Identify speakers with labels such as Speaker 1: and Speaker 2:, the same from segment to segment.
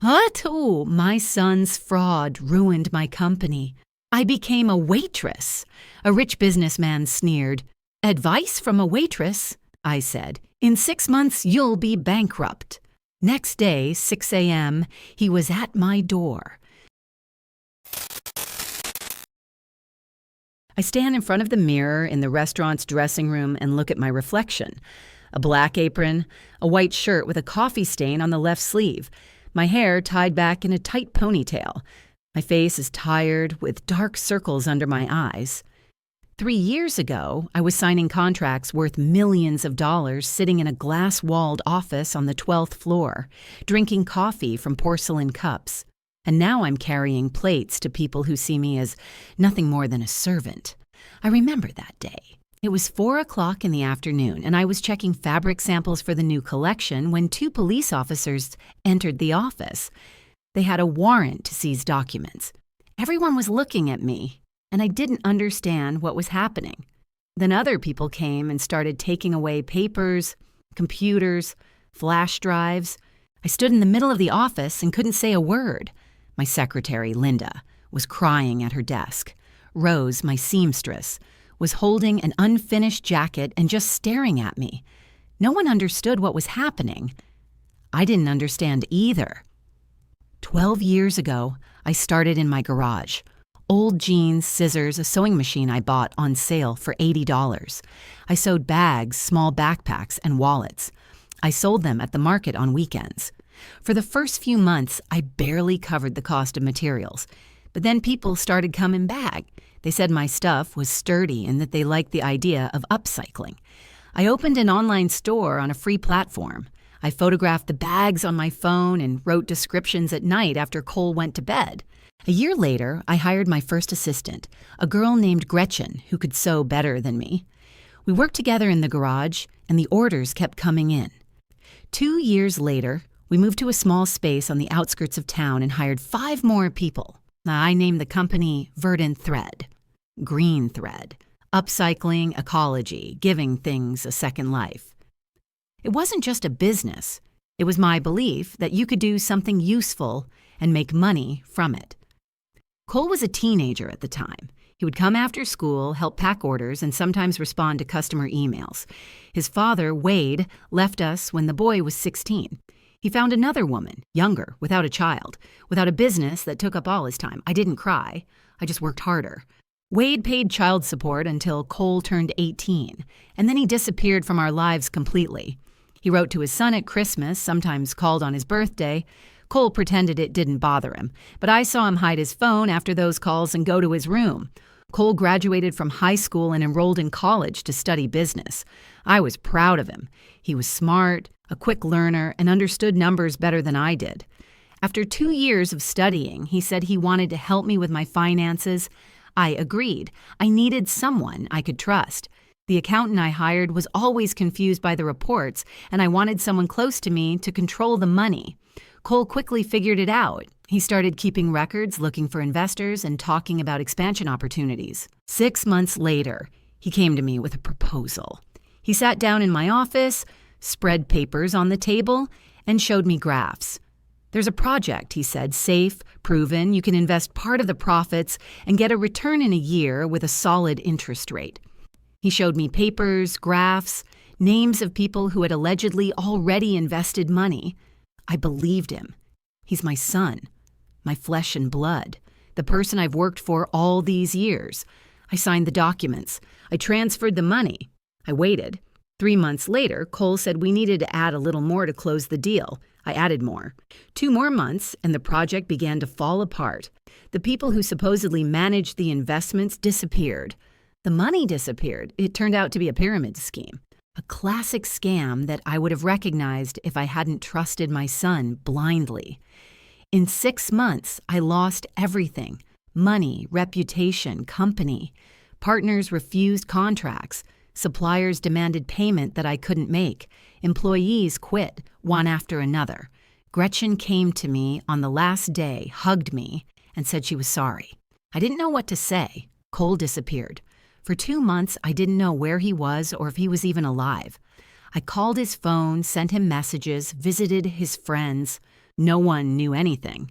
Speaker 1: What? Oh, my son's fraud ruined my company. I became a waitress. A rich businessman sneered. Advice from a waitress, I said. In 6 months, you'll be bankrupt. Next day, 6 a.m., he was at my door. I stand in front of the mirror in the restaurant's dressing room and look at my reflection. A black apron, a white shirt with a coffee stain on the left sleeve, my hair tied back in a tight ponytail. My face is tired with dark circles under my eyes. 3 years ago, I was signing contracts worth millions of dollars sitting in a glass-walled office on the 12th floor, drinking coffee from porcelain cups. And now I'm carrying plates to people who see me as nothing more than a servant. I remember that day. It was 4 o'clock in the afternoon, and I was checking fabric samples for the new collection when 2 police officers entered the office. They had a warrant to seize documents. Everyone was looking at me, and I didn't understand what was happening. Then other people came and started taking away papers, computers, flash drives. I stood in the middle of the office and couldn't say a word. My secretary, Linda, was crying at her desk. Rose, my seamstress, was holding an unfinished jacket and just staring at me. No one understood what was happening. I didn't understand either. 12 years ago, I started in my garage. Old jeans, scissors, a sewing machine I bought on sale for $80. I sewed bags, small backpacks, and wallets. I sold them at the market on weekends. For the first few months, I barely covered the cost of materials. But then people started coming back. They said my stuff was sturdy and that they liked the idea of upcycling. I opened an online store on a free platform. I photographed the bags on my phone and wrote descriptions at night after Cole went to bed. A year later, I hired my first assistant, a girl named Gretchen who could sew better than me. We worked together in the garage, and the orders kept coming in. 2 years later, we moved to a small space on the outskirts of town and hired 5 more people. I named the company Verdant Thread, Green Thread, upcycling, ecology, giving things a second life. It wasn't just a business. It was my belief that you could do something useful and make money from it. Cole was a teenager at the time. He would come after school, help pack orders, and sometimes respond to customer emails. His father, Wade, left us when the boy was 16. He found another woman, younger, without a child, without a business that took up all his time. I didn't cry. I just worked harder. Wade paid child support until Cole turned 18, and then he disappeared from our lives completely. He wrote to his son at Christmas, sometimes called on his birthday. Cole pretended it didn't bother him, but I saw him hide his phone after those calls and go to his room. Cole graduated from high school and enrolled in college to study business. I was proud of him. He was smart, a quick learner, and understood numbers better than I did. After 2 years of studying, he said he wanted to help me with my finances. I agreed. I needed someone I could trust. The accountant I hired was always confused by the reports, and I wanted someone close to me to control the money. Cole quickly figured it out. He started keeping records, looking for investors, and talking about expansion opportunities. 6 months later, he came to me with a proposal. He sat down in my office, spread papers on the table, and showed me graphs. There's a project, he said, safe, proven. You can invest part of the profits and get a return in a year with a solid interest rate. He showed me papers, graphs, names of people who had allegedly already invested money. I believed him. He's my son, my flesh and blood, the person I've worked for all these years. I signed the documents. I transferred the money. I waited. 3 months later, Cole said we needed to add a little more to close the deal. I added more. 2 more months, and the project began to fall apart. The people who supposedly managed the investments disappeared. The money disappeared. It turned out to be a pyramid scheme. A classic scam that I would have recognized if I hadn't trusted my son blindly. In 6 months, I lost everything: money, reputation, company. Partners refused contracts. Suppliers demanded payment that I couldn't make. Employees quit, one after another. Gretchen came to me on the last day, hugged me, and said she was sorry. I didn't know what to say. Cole disappeared. For 2 months, I didn't know where he was or if he was even alive. I called his phone, sent him messages, visited his friends. No one knew anything.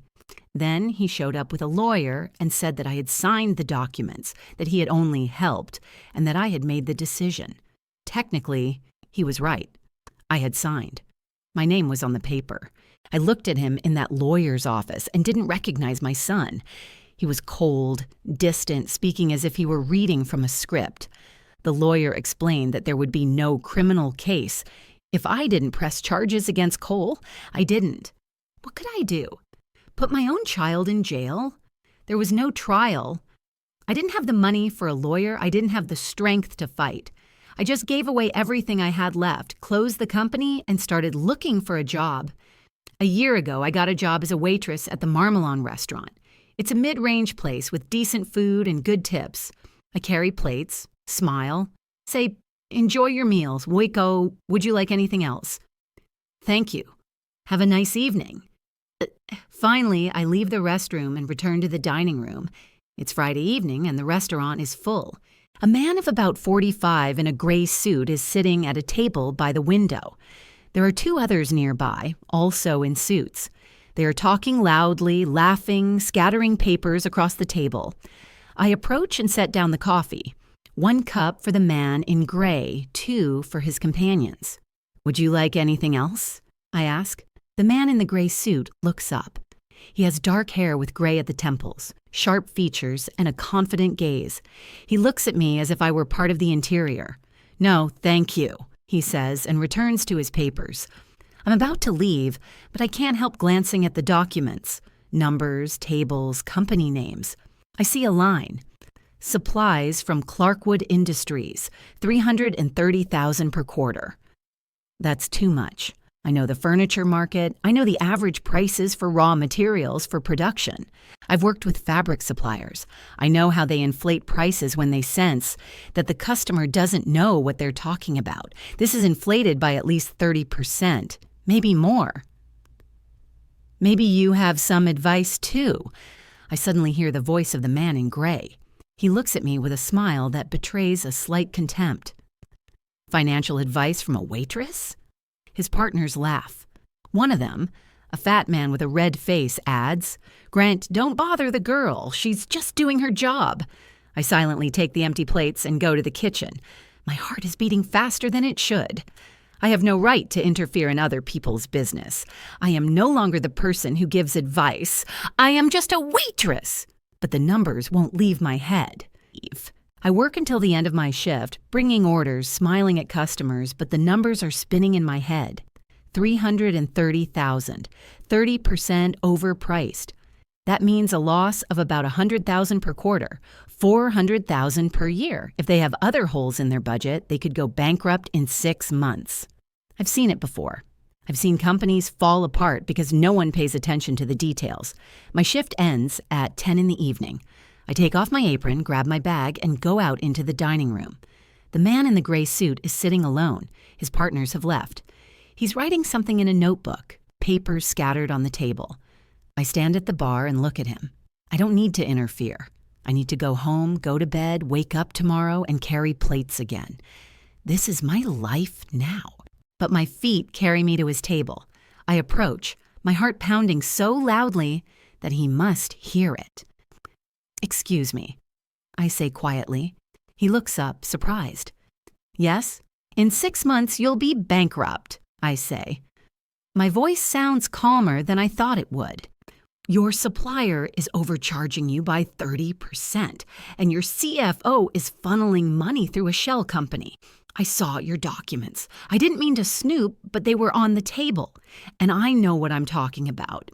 Speaker 1: Then he showed up with a lawyer and said that I had signed the documents, that he had only helped, and that I had made the decision. Technically, he was right. I had signed. My name was on the paper. I looked at him in that lawyer's office and didn't recognize my son. He was cold, distant, speaking as if he were reading from a script. The lawyer explained that there would be no criminal case. If I didn't press charges against Cole, I didn't. What could I do? Put my own child in jail? There was no trial. I didn't have the money for a lawyer. I didn't have the strength to fight. I just gave away everything I had left, closed the company, and started looking for a job. A year ago, I got a job as a waitress at the Marmelon restaurant. It's a mid-range place with decent food and good tips. I carry plates, smile, say, "Enjoy your meals. Woiko, would you like anything else?" "Thank you. Have a nice evening." Finally, I leave the restroom and return to the dining room. It's Friday evening and the restaurant is full. A man of about 45 in a gray suit is sitting at a table by the window. There are two others nearby, also in suits. They are talking loudly, laughing, scattering papers across the table. I approach and set down the coffee. 1 cup for the man in gray, 2 for his companions. "Would you like anything else?" I ask. The man in the gray suit looks up. He has dark hair with gray at the temples, sharp features, and a confident gaze. He looks at me as if I were part of the interior. "No, thank you," he says, and returns to his papers. I'm about to leave, but I can't help glancing at the documents. Numbers, tables, company names. I see a line. Supplies from Clarkwood Industries, $330,000 per quarter. That's too much. I know the furniture market. I know the average prices for raw materials for production. I've worked with fabric suppliers. I know how they inflate prices when they sense that the customer doesn't know what they're talking about. This is inflated by at least 30%, maybe more. Maybe you have some advice too. I suddenly hear the voice of the man in gray. He looks at me with a smile that betrays a slight contempt. Financial advice from a waitress? His partners laugh. One of them, a fat man with a red face, adds, "Grant, don't bother the girl. She's just doing her job." I silently take the empty plates and go to the kitchen. My heart is beating faster than it should. I have no right to interfere in other people's business. I am no longer the person who gives advice. I am just a waitress. But the numbers won't leave my head. I work until the end of my shift, bringing orders, smiling at customers, but the numbers are spinning in my head. 330,000, 30% overpriced. That means a loss of about 100,000 per quarter, 400,000 per year. If they have other holes in their budget, they could go bankrupt in 6 months. I've seen it before. I've seen companies fall apart because no one pays attention to the details. My shift ends at 10 in the evening. I take off my apron, grab my bag, and go out into the dining room. The man in the gray suit is sitting alone. His partners have left. He's writing something in a notebook, papers scattered on the table. I stand at the bar and look at him. I don't need to interfere. I need to go home, go to bed, wake up tomorrow, and carry plates again. This is my life now. But my feet carry me to his table. I approach, my heart pounding so loudly that he must hear it. "Excuse me," I say quietly. He looks up, surprised. "Yes? In 6 months, you'll be bankrupt," I say. My voice sounds calmer than I thought it would. "Your supplier is overcharging you by 30%, and your CFO is funneling money through a shell company. I saw your documents. I didn't mean to snoop, but they were on the table, and I know what I'm talking about."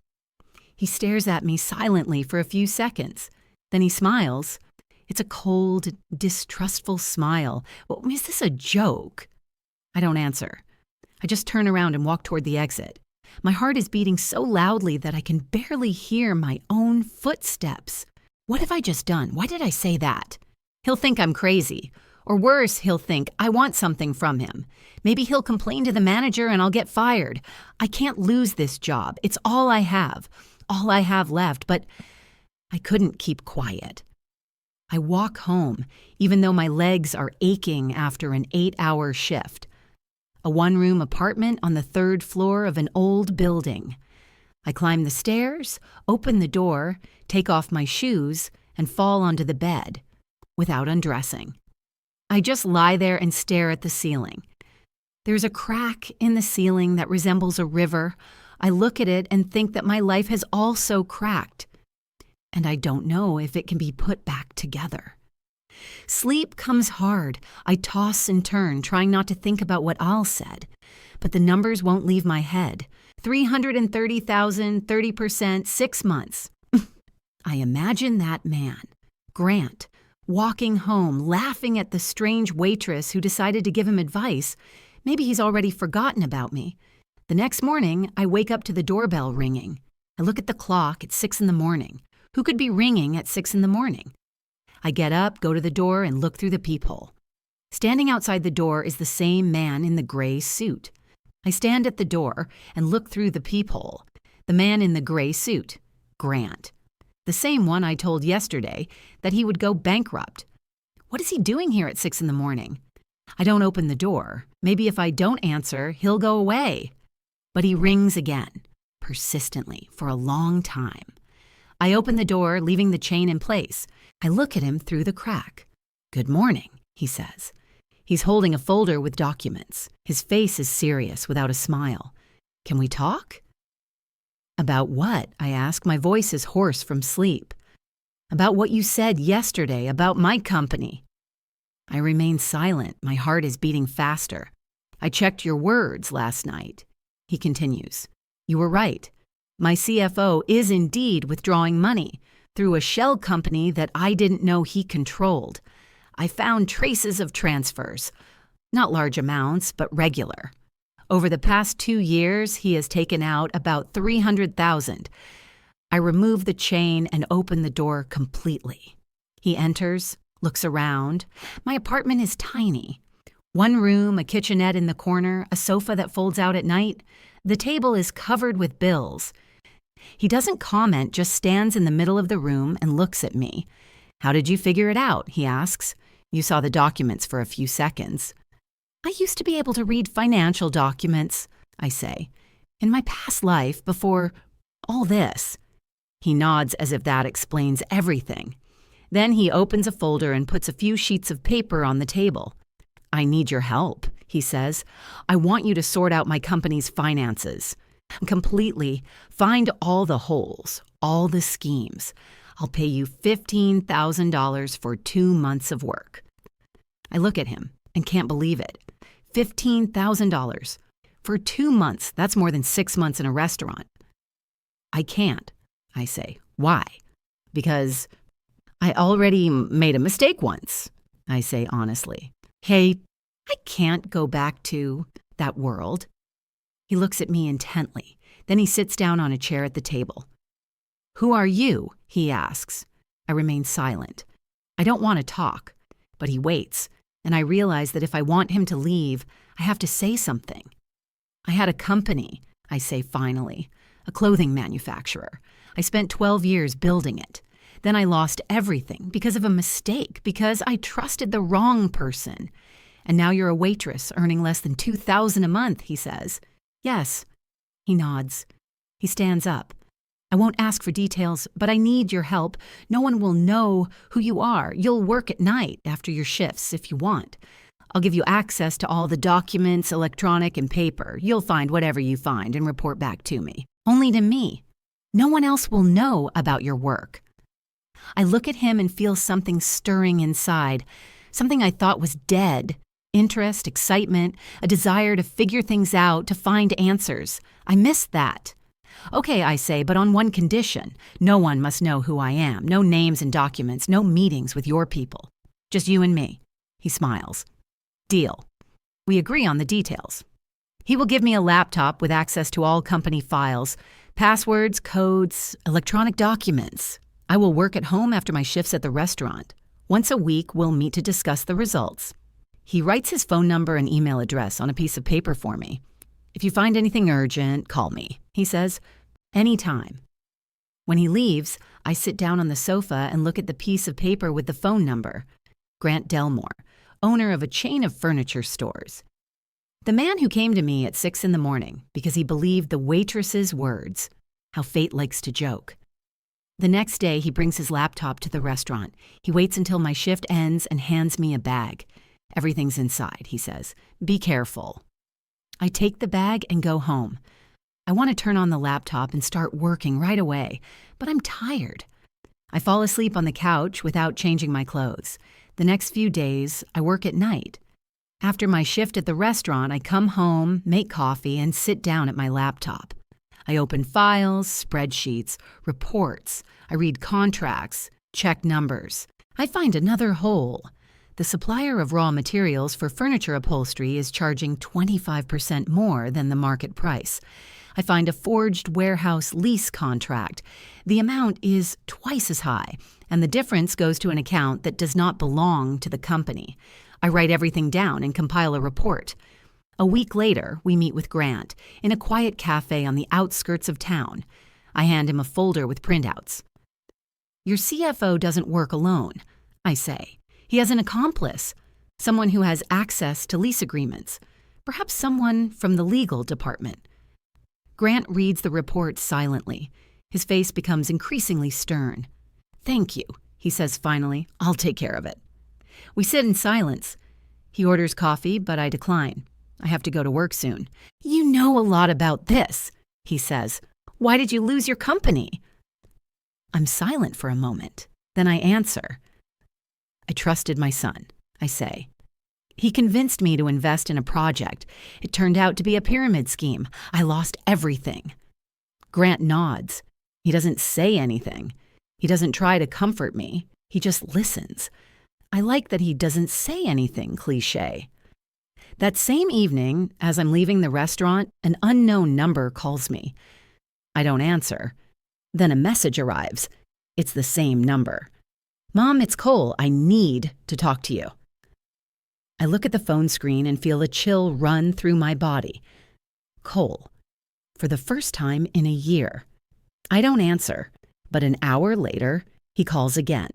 Speaker 1: He stares at me silently for a few seconds. Then he smiles. It's a cold, distrustful smile. Well, is this a joke? I don't answer. I just turn around and walk toward the exit. My heart is beating so loudly that I can barely hear my own footsteps. What have I just done? Why did I say that? He'll think I'm crazy. Or worse, he'll think I want something from him. Maybe he'll complain to the manager and I'll get fired. I can't lose this job. It's all I have left, but I couldn't keep quiet. I walk home, even though my legs are aching after an 8-hour shift. A 1-room apartment on the 3rd floor of an old building. I climb the stairs, open the door, take off my shoes, and fall onto the bed without undressing. I just lie there and stare at the ceiling. There's a crack in the ceiling that resembles a river. I look at it and think that my life has also cracked, and I don't know if it can be put back together. Sleep comes hard. I toss and turn, trying not to think about what Al said, but the numbers won't leave my head. 330,000, 30%, 6 months. I imagine that man, Grant, walking home, laughing at the strange waitress who decided to give him advice. Maybe he's already forgotten about me. The next morning, I wake up to the doorbell ringing. I look at the clock at 6 in the morning. Who could be ringing at 6 in the morning? I get up, go to the door, and look through the peephole. Standing outside the door is the same man in the gray suit. I stand at the door and look through the peephole. The man in the gray suit, Grant. The same one I told yesterday that he would go bankrupt. What is he doing here at 6 in the morning? I don't open the door. Maybe if I don't answer, he'll go away. But he rings again, persistently, for a long time. I open the door, leaving the chain in place. I look at him through the crack. "Good morning," he says. He's holding a folder with documents. His face is serious, without a smile. "Can we talk?" "About what?" I ask. My voice is hoarse from sleep. "About what you said yesterday about my company." I remain silent. My heart is beating faster. "I checked your words last night." He continues. "You were right. My CFO is indeed withdrawing money through a shell company that I didn't know he controlled. I found traces of transfers. Not large amounts, but regular. Over the past 2 years, he has taken out about 300,000. I remove the chain and open the door completely. He enters, looks around. My apartment is tiny. 1 room, a kitchenette in the corner, a sofa that folds out at night. The table is covered with bills. He doesn't comment, just stands in the middle of the room and looks at me. "How did you figure it out?" he asks. "You saw the documents for a few seconds." "I used to be able to read financial documents," I say. "In my past life, before all this." He nods as if that explains everything. Then he opens a folder and puts a few sheets of paper on the table. "I need your help," he says. "I want you to sort out my company's finances. Completely. Find all the holes, all the schemes. I'll pay you $15,000 for 2 months of work." I look at him and can't believe it. $15,000. For 2 months, that's more than 6 months in a restaurant. "I can't," I say. "Why?" "Because I already made a mistake once," I say honestly. "Hey, I can't go back to that world." He looks at me intently. Then he sits down on a chair at the table. "Who are you?" he asks. I remain silent. I don't want to talk, but he waits, and I realize that if I want him to leave, I have to say something. "I had a company," I say finally, "a clothing manufacturer. I spent 12 years building it. Then I lost everything because of a mistake, because I trusted the wrong person. And now you're a waitress earning less than $2,000 a month," he says. "Yes." He nods. He stands up. "I won't ask for details, but I need your help. No one will know who you are. You'll work at night after your shifts if you want. I'll give you access to all the documents, electronic and paper. You'll find whatever you find and report back to me. Only to me. No one else will know about your work." I look at him and feel something stirring inside, something I thought was dead. Interest, excitement, a desire to figure things out, to find answers. I missed that. "Okay," I say, "but on one condition. No one must know who I am. No names and documents, no meetings with your people. Just you and me." He smiles. "Deal." We agree on the details. He will give me a laptop with access to all company files, passwords, codes, electronic documents. I will work at home after my shifts at the restaurant. Once a week, we'll meet to discuss the results. He writes his phone number and email address on a piece of paper for me. "If you find anything urgent, call me," he says. "Anytime." When he leaves, I sit down on the sofa and look at the piece of paper with the phone number. Grant Delmore, owner of a chain of furniture stores. The man who came to me at 6 in the morning because he believed the waitress's words. How fate likes to joke. The next day, he brings his laptop to the restaurant. He waits until my shift ends and hands me a bag. Everything's inside, he says. Be careful. I take the bag and go home. I want to turn on the laptop and start working right away, but I'm tired. I fall asleep on the couch without changing my clothes. The next few days, I work at night. After my shift at the restaurant, I come home, make coffee, and sit down at my laptop. I open files, spreadsheets, reports. I read contracts, check numbers. I find another hole. The supplier of raw materials for furniture upholstery is charging 25% more than the market price. I find a forged warehouse lease contract. The amount is twice as high, and the difference goes to an account that does not belong to the company. I write everything down and compile a report. A week later, we meet with Grant in a quiet cafe on the outskirts of town. I hand him a folder with printouts. Your CFO doesn't work alone, I say. He has an accomplice, someone who has access to lease agreements, perhaps someone from the legal department. Grant reads the report silently. His face becomes increasingly stern. Thank you, he says finally. I'll take care of it. We sit in silence. He orders coffee, but I decline. I have to go to work soon. You know a lot about this, he says. Why did you lose your company? I'm silent for a moment. Then I answer. I trusted my son, I say. He convinced me to invest in a project. It turned out to be a pyramid scheme. I lost everything. Grant nods. He doesn't say anything. He doesn't try to comfort me. He just listens. I like that he doesn't say anything cliché. That same evening, as I'm leaving the restaurant, an unknown number calls me. I don't answer. Then a message arrives. It's the same number. Mom, it's Cole. I need to talk to you. I look at the phone screen and feel a chill run through my body. Cole. For the first time in a year. I don't answer, but an hour later, he calls again.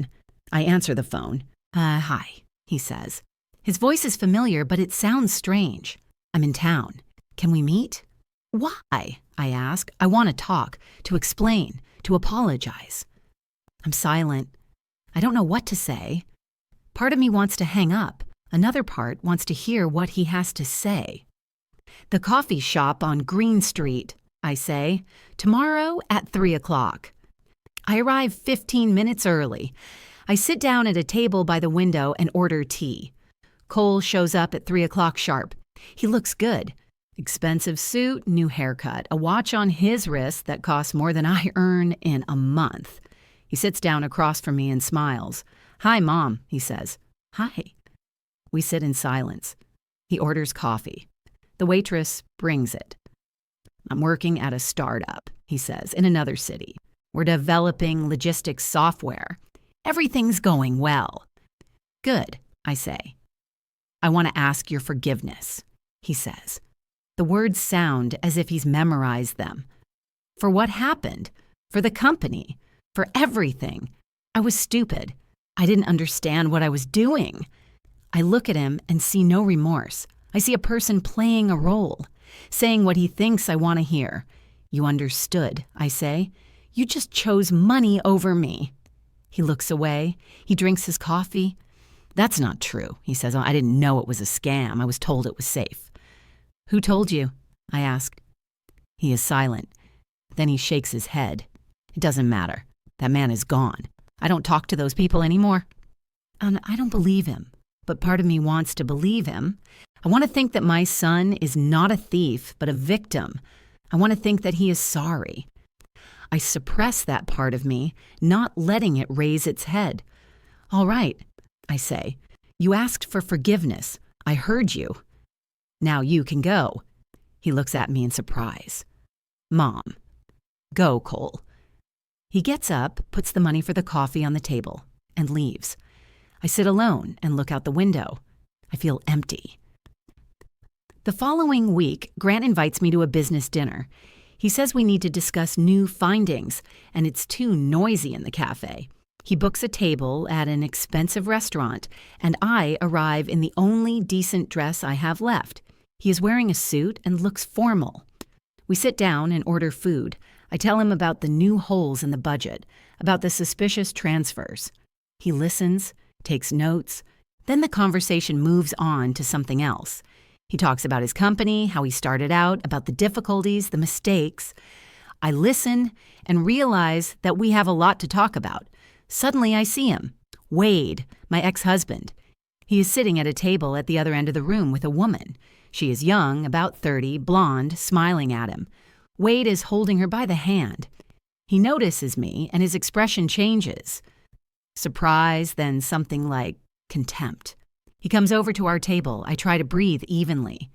Speaker 1: I answer the phone. Hi, he says. His voice is familiar, but it sounds strange. I'm in town. Can we meet? Why? I ask. I want to talk, to explain, to apologize. I'm silent. I don't know what to say. Part of me wants to hang up. Another part wants to hear what he has to say. The coffee shop on Green Street, I say. Tomorrow at 3 o'clock. I arrive 15 minutes early. I sit down at a table by the window and order tea. Cole shows up at 3 o'clock sharp. He looks good. Expensive suit, new haircut, a watch on his wrist that costs more than I earn in a month. He sits down across from me and smiles. Hi, Mom, he says. Hi. We sit in silence. He orders coffee. The waitress brings it. I'm working at a startup, he says, in another city. We're developing logistics software. Everything's going well. Good, I say. I want to ask your forgiveness, he says. The words sound as if he's memorized them. For what happened? For the company? For everything? I was stupid. I didn't understand what I was doing. I look at him and see no remorse. I see a person playing a role, saying what he thinks I want to hear. You understood, I say. You just chose money over me. He looks away. He drinks his coffee. That's not true, he says. I didn't know it was a scam. I was told it was safe. Who told you? I ask. He is silent. Then he shakes his head. It doesn't matter. That man is gone. I don't talk to those people anymore. And I don't believe him, but part of me wants to believe him. I want to think that my son is not a thief, but a victim. I want to think that he is sorry. I suppress that part of me, not letting it raise its head. All right, I say. You asked for forgiveness. I heard you. Now you can go. He looks at me in surprise. Mom. Go, Cole. He gets up, puts the money for the coffee on the table, and leaves. I sit alone and look out the window. I feel empty. The following week, Grant invites me to a business dinner. He says we need to discuss new findings, and it's too noisy in the cafe. He books a table at an expensive restaurant, and I arrive in the only decent dress I have left. He is wearing a suit and looks formal. We sit down and order food. I I tell him about the new holes in the budget, about the suspicious transfers. He listens, takes notes, then the conversation moves on to something else. He talks about his company, how he started out, about the difficulties, the mistakes. I listen and realize that we have a lot to talk about. Suddenly I see him, Wade, my ex-husband. He is sitting at a table at the other end of the room with a woman. She is young, about 30, blonde, smiling at him. Wade is holding her by the hand. He notices me and his expression changes. Surprise, then something like contempt. He comes over to our table. I try to breathe evenly.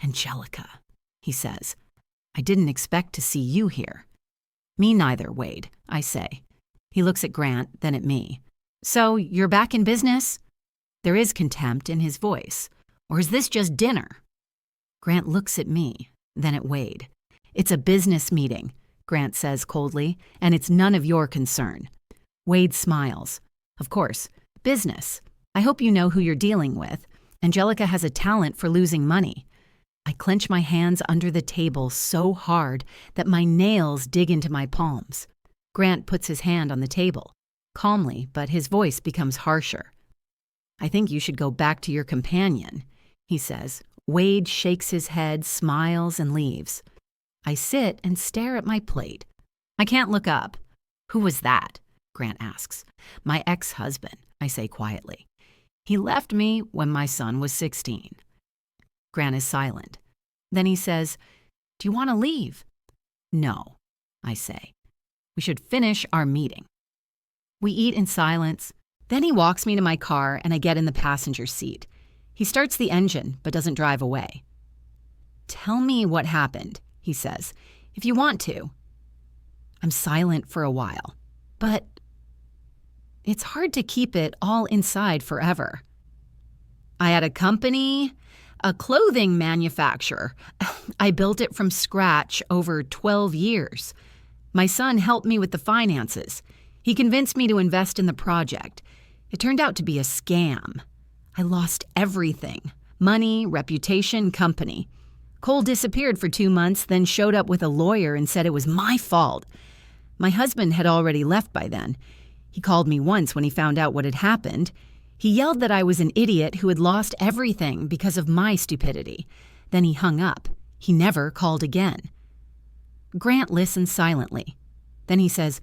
Speaker 1: "Angelica," he says. "I didn't expect to see you here." "Me neither, Wade," I say. He looks at Grant, then at me. "So, you're back in business?" There is contempt in his voice. "Or is this just dinner?" Grant looks at me, then at Wade. "It's a business meeting," Grant says coldly, "and it's none of your concern." Wade smiles. "Of course, business. I hope you know who you're dealing with. Angelica has a talent for losing money." I clench my hands under the table so hard that my nails dig into my palms. Grant puts his hand on the table, calmly, but his voice becomes harsher. "I think you should go back to your companion," he says. Wade shakes his head, smiles, and leaves. I sit and stare at my plate. I can't look up. "Who was that?" Grant asks. "My ex-husband," I say quietly. "He left me when my son was 16. Grant is silent. Then he says, "Do you want to leave?" "No," I say. "We should finish our meeting." We eat in silence. Then he walks me to my car and I get in the passenger seat. He starts the engine but doesn't drive away. "Tell me what happened," he says, "if you want to." I'm silent for a while, but it's hard to keep it all inside forever. "I had a company, a clothing manufacturer. I built it from scratch over 12 years. My son helped me with the finances. He convinced me to invest in the project. It turned out to be a scam. I lost everything: money, reputation, company. Cole disappeared for 2 months, then showed up with a lawyer and said it was my fault. My husband had already left by then. He called me once when he found out what had happened. He yelled that I was an idiot who had lost everything because of my stupidity. Then he hung up. He never called again." Grant listens silently. Then he says,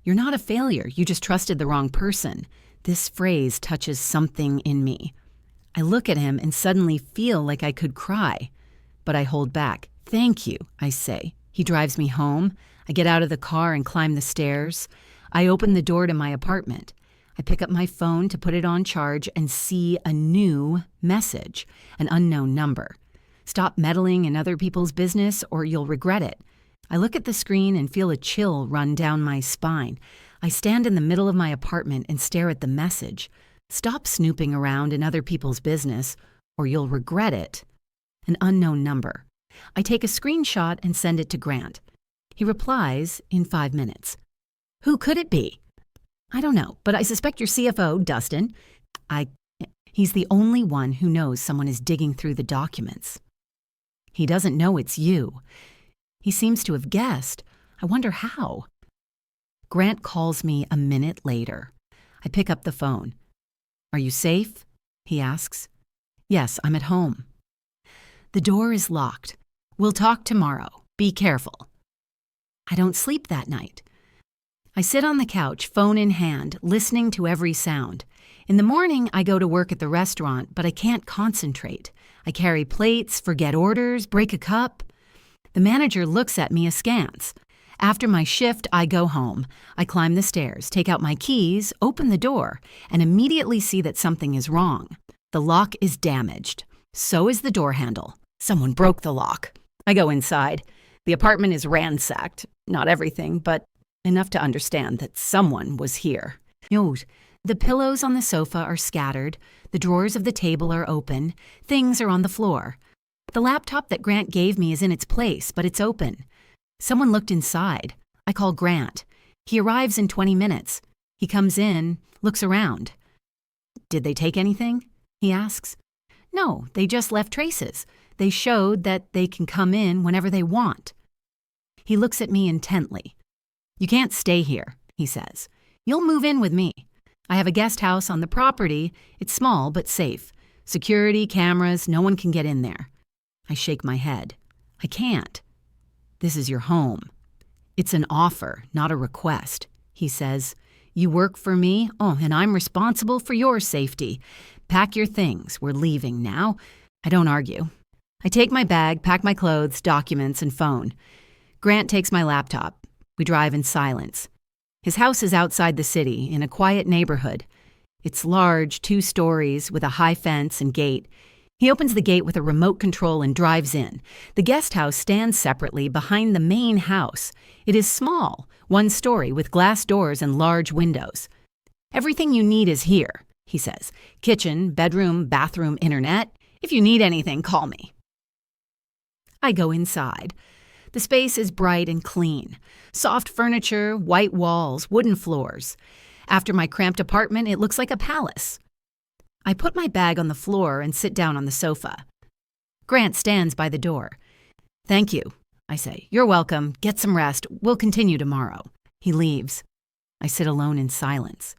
Speaker 1: "You're not a failure. You just trusted the wrong person." This phrase touches something in me. I look at him and suddenly feel like I could cry. But I hold back. "Thank you," I say. He drives me home. I get out of the car and climb the stairs. I open the door to my apartment. I pick up my phone to put it on charge and see a new message, an unknown number. "Stop meddling in other people's business or you'll regret it." I look at the screen and feel a chill run down my spine. I stand in the middle of my apartment and stare at the message. "Stop snooping around in other people's business or you'll regret it." An unknown number. I take a screenshot and send it to Grant. He replies in 5 minutes. "Who could it be?" "I don't know, but I suspect your CFO, Dustin." He's the only one who knows someone is digging through the documents. "He doesn't know it's you." He seems to have guessed. I wonder how. Grant calls me a minute later. I pick up the phone. "Are you safe?" he asks. "Yes, I'm at home." "The door is locked. We'll talk tomorrow. Be careful." I don't sleep that night. I sit on the couch, phone in hand, listening to every sound. In the morning, I go to work at the restaurant, but I can't concentrate. I carry plates, forget orders, break a cup. The manager looks at me askance. After my shift, I go home. I climb the stairs, take out my keys, open the door, and immediately see that something is wrong. The lock is damaged. So is the door handle. Someone broke the lock. I go inside. The apartment is ransacked. Not everything, but enough to understand that someone was here. Note, the pillows on the sofa are scattered. The drawers of the table are open. Things are on the floor. The laptop that Grant gave me is in its place, but it's open. Someone looked inside. I call Grant. He arrives in 20 minutes. He comes in, looks around. "Did they take anything?" he asks. "No, they just left traces. They showed that they can come in whenever they want." He looks at me intently. "You can't stay here," he says. "You'll move in with me. I have a guest house on the property. It's small but safe. Security, cameras, no one can get in there." I shake my head. "I can't." "This is your home." "It's an offer, not a request," he says. "You work for me, and I'm responsible for your safety. Pack your things, we're leaving now." I don't argue. I take my bag, pack my clothes, documents, and phone. Grant takes my laptop. We drive in silence. His house is outside the city, in a quiet neighborhood. It's large, 2 stories, with a high fence and gate. He opens the gate with a remote control and drives in. The guest house stands separately behind the main house. It is small, 1 story, with glass doors and large windows. "Everything you need is here," he says. "Kitchen, bedroom, bathroom, internet. If you need anything, call me." I go inside. The space is bright and clean. Soft furniture, white walls, wooden floors. After my cramped apartment, it looks like a palace. I put my bag on the floor and sit down on the sofa. Grant stands by the door. "Thank you," I say. "You're welcome. Get some rest. We'll continue tomorrow." He leaves. I sit alone in silence.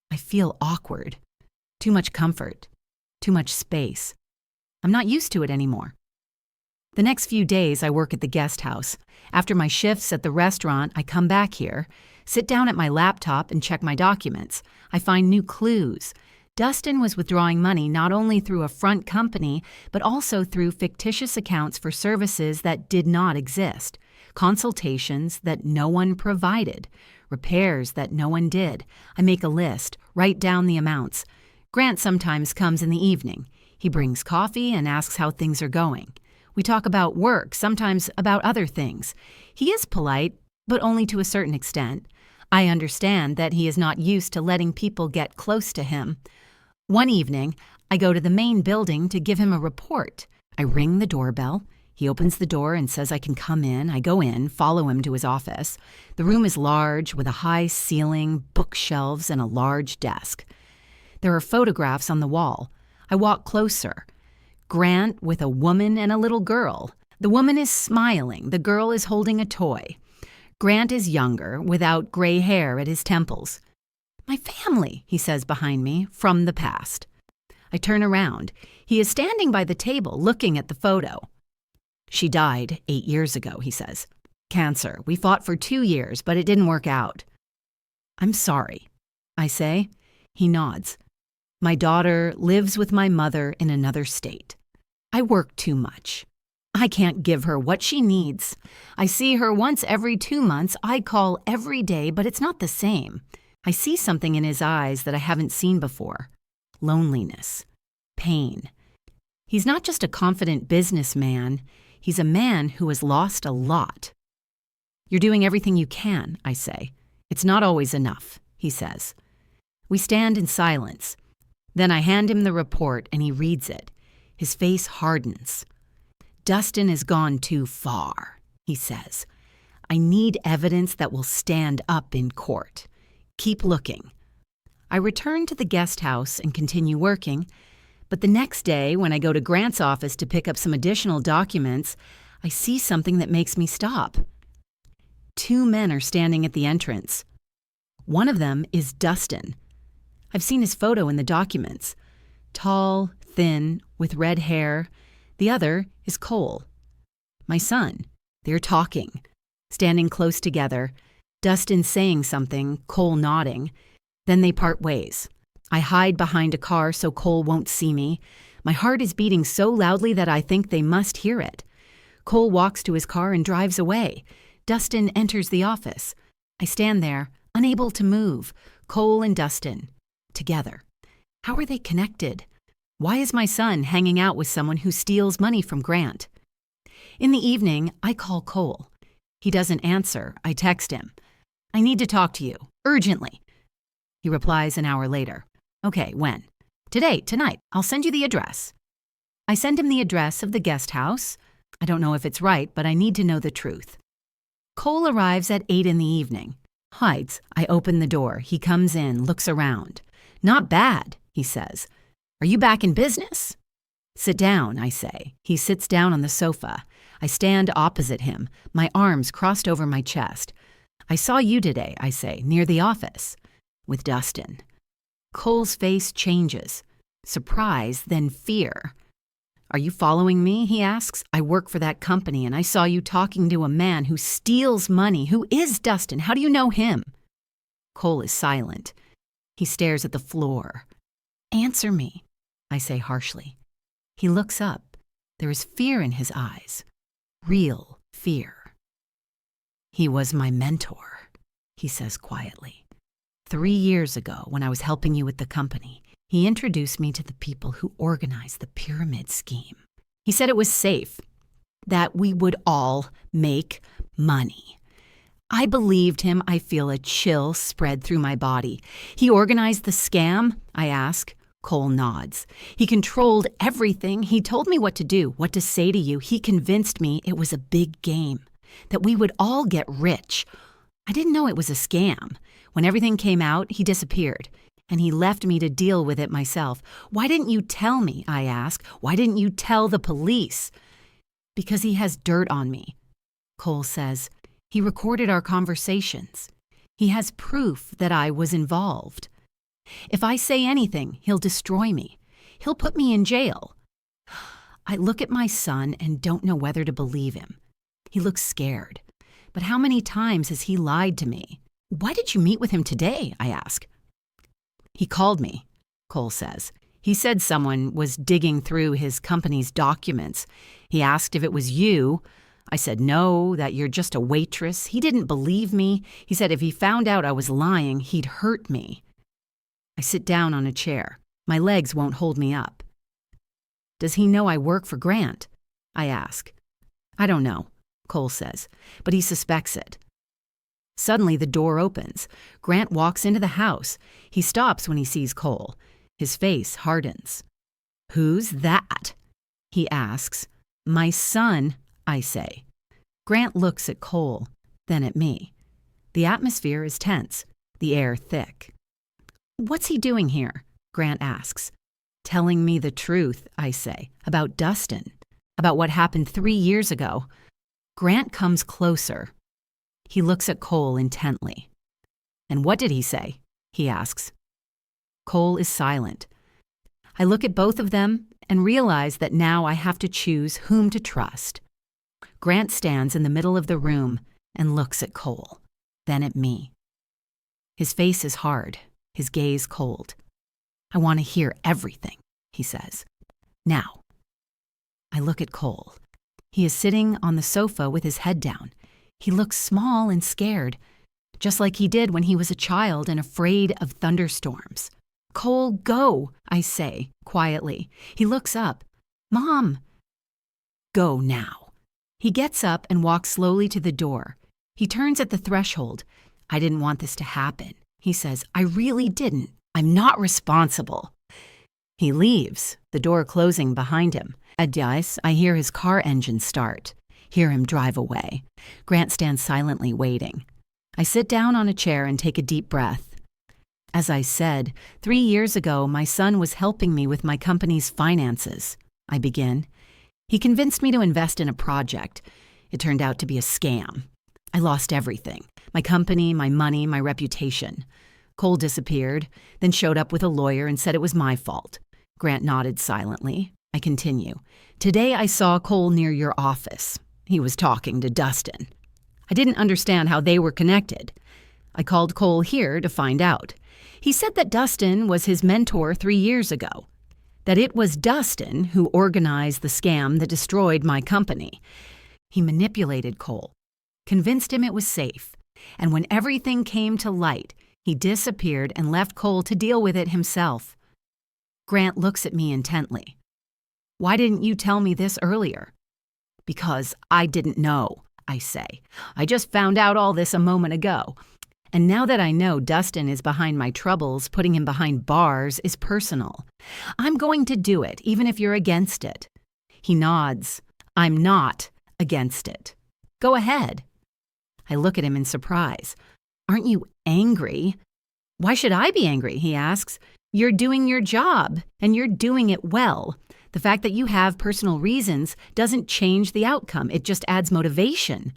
Speaker 1: I feel awkward. Too much comfort. Too much space. I'm not used to it anymore. The next few days, I work at the guest house. After my shifts at the restaurant, I come back here, sit down at my laptop and check my documents. I find new clues. Dustin was withdrawing money not only through a front company, but also through fictitious accounts for services that did not exist, consultations that no one provided, repairs that no one did. I make a list, write down the amounts. Grant sometimes comes in the evening. He brings coffee and asks how things are going. We talk about work, sometimes about other things. He is polite, but only to a certain extent. I understand that he is not used to letting people get close to him. One evening, I go to the main building to give him a report. I ring the doorbell. He opens the door and says I can come in. I go in, follow him to his office. The room is large, with a high ceiling, bookshelves, and a large desk. There are photographs on the wall. I walk closer. Grant with a woman and a little girl. The woman is smiling. The girl is holding a toy. Grant is younger, without gray hair at his temples. "My family," he says behind me, "from the past." I turn around. He is standing by the table, looking at the photo. "She died 8 years ago," he says. "Cancer. We fought for 2 years, but it didn't work out." "I'm sorry," I say. He nods. "My daughter lives with my mother in another state. I work too much. I can't give her what she needs. I see her once every 2 months. I call every day, but it's not the same." I see something in his eyes that I haven't seen before. Loneliness. Pain. He's not just a confident businessman. He's a man who has lost a lot. "You're doing everything you can," I say. "It's not always enough," he says. We stand in silence. Then I hand him the report and he reads it. His face hardens. "Dustin has gone too far," he says. "I need evidence that will stand up in court. Keep looking." I return to the guest house and continue working, but the next day, when I go to Grant's office to pick up some additional documents, I see something that makes me stop. 2 men are standing at the entrance. One of them is Dustin. I've seen his photo in the documents. Tall, thin, with red hair. The other is Cole. My son. They're talking, standing close together. Dustin saying something, Cole nodding. Then they part ways. I hide behind a car so Cole won't see me. My heart is beating so loudly that I think they must hear it. Cole walks to his car and drives away. Dustin enters the office. I stand there, unable to move. Cole and Dustin, together. How are they connected? Why is my son hanging out with someone who steals money from Grant? In the evening, I call Cole. He doesn't answer. I text him. "I need to talk to you, urgently." He replies an hour later. "Okay, when?" "Today, tonight. I'll send you the address." I send him the address of the guest house. I don't know if it's right, but I need to know the truth. Cole arrives at 8 in the evening. Hides. I open the door. He comes in, looks around. "Not bad," he says. "Are you back in business?" "Sit down," I say. He sits down on the sofa. I stand opposite him, my arms crossed over my chest. I saw you today, I say, near the office, with Dustin. Cole's face changes. Surprise, then fear. Are you following me? He asks. I work for that company and I saw you talking to a man who steals money. Who is Dustin? How do you know him? Cole is silent. He stares at the floor. Answer me, I say harshly. He looks up. There is fear in his eyes. Real fear. He was my mentor, he says quietly. 3 years ago, when I was helping you with the company, he introduced me to the people who organized the pyramid scheme. He said it was safe, that we would all make money. I believed him. I feel a chill spread through my body. He organized the scam? I ask. Cole nods. He controlled everything. He told me what to do, what to say to you. He convinced me it was a big game, that we would all get rich. I didn't know it was a scam. When everything came out, he disappeared, and he left me to deal with it myself. Why didn't you tell me, I ask? Why didn't you tell the police? Because he has dirt on me, Cole says. He recorded our conversations. He has proof that I was involved. If I say anything, he'll destroy me. He'll put me in jail. I look at my son and don't know whether to believe him. He looks scared. But how many times has he lied to me? Why did you meet with him today? I ask. He called me, Cole says. He said someone was digging through his company's documents. He asked if it was you. I said no, that you're just a waitress. He didn't believe me. He said if he found out I was lying, he'd hurt me. I sit down on a chair. My legs won't hold me up. Does he know I work for Grant? I ask. I don't know, Cole says, but he suspects it. Suddenly the door opens. Grant walks into the house. He stops when he sees Cole. His face hardens. Who's that? He asks. My son, I say. Grant looks at Cole, then at me. The atmosphere is tense, the air thick. What's he doing here? Grant asks. Telling me the truth, I say, about Dustin, about what happened 3 years ago. Grant comes closer. He looks at Cole intently. And what did he say? He asks. Cole is silent. I look at both of them and realize that now I have to choose whom to trust. Grant stands in the middle of the room and looks at Cole, then at me. His face is hard, his gaze cold. I want to hear everything, he says. Now. I look at Cole. He is sitting on the sofa with his head down. He looks small and scared, just like he did when he was a child and afraid of thunderstorms. Cole, go, I say, quietly. He looks up. Mom. Go now. He gets up and walks slowly to the door. He turns at the threshold. I didn't want this to happen. He says, I really didn't. I'm not responsible. He leaves, the door closing behind him. Adios, I hear his car engine start. Hear him drive away. Grant stands silently waiting. I sit down on a chair and take a deep breath. As I said, 3 years ago, my son was helping me with my company's finances. I begin. He convinced me to invest in a project. It turned out to be a scam. I lost everything. My company, my money, my reputation. Cole disappeared, then showed up with a lawyer and said it was my fault. Grant nodded silently. I continue. Today I saw Cole near your office. He was talking to Dustin. I didn't understand how they were connected. I called Cole here to find out. He said that Dustin was his mentor 3 years ago. That it was Dustin who organized the scam that destroyed my company. He manipulated Cole, convinced him it was safe, and when everything came to light, he disappeared and left Cole to deal with it himself. Grant looks at me intently. Why didn't you tell me this earlier? Because I didn't know, I say. I just found out all this a moment ago. And now that I know Dustin is behind my troubles, putting him behind bars is personal. I'm going to do it, even if you're against it. He nods. I'm not against it. Go ahead. I look at him in surprise. Aren't you angry? Why should I be angry, he asks. You're doing your job, and you're doing it well. The fact that you have personal reasons doesn't change the outcome. It just adds motivation.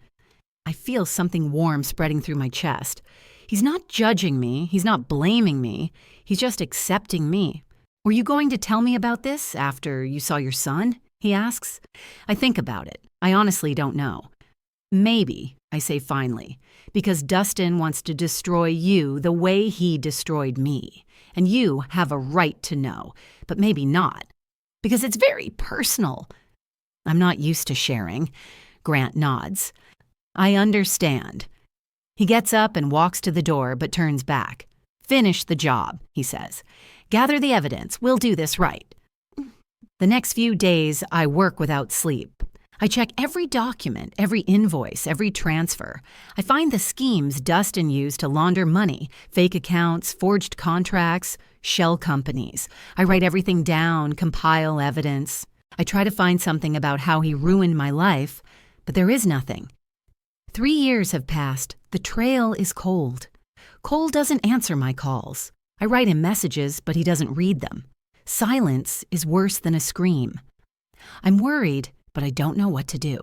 Speaker 1: I feel something warm spreading through my chest. He's not judging me. He's not blaming me. He's just accepting me. Were you going to tell me about this after you saw your son? He asks. I think about it. I honestly don't know. Maybe, I say finally, because Dustin wants to destroy you the way he destroyed me. And you have a right to know, but maybe not. Because it's very personal. I'm not used to sharing. Grant nods. I understand. He gets up and walks to the door, but turns back. Finish the job, he says. Gather the evidence. We'll do this right. The next few days, I work without sleep. I check every document, every invoice, every transfer. I find the schemes Dustin used to launder money, fake accounts, forged contracts, shell companies. I write everything down, compile evidence. I try to find something about how he ruined my life, but there is nothing. 3 years have passed. The trail is cold. Cole doesn't answer my calls. I write him messages, but he doesn't read them. Silence is worse than a scream. I'm worried, but I don't know what to do.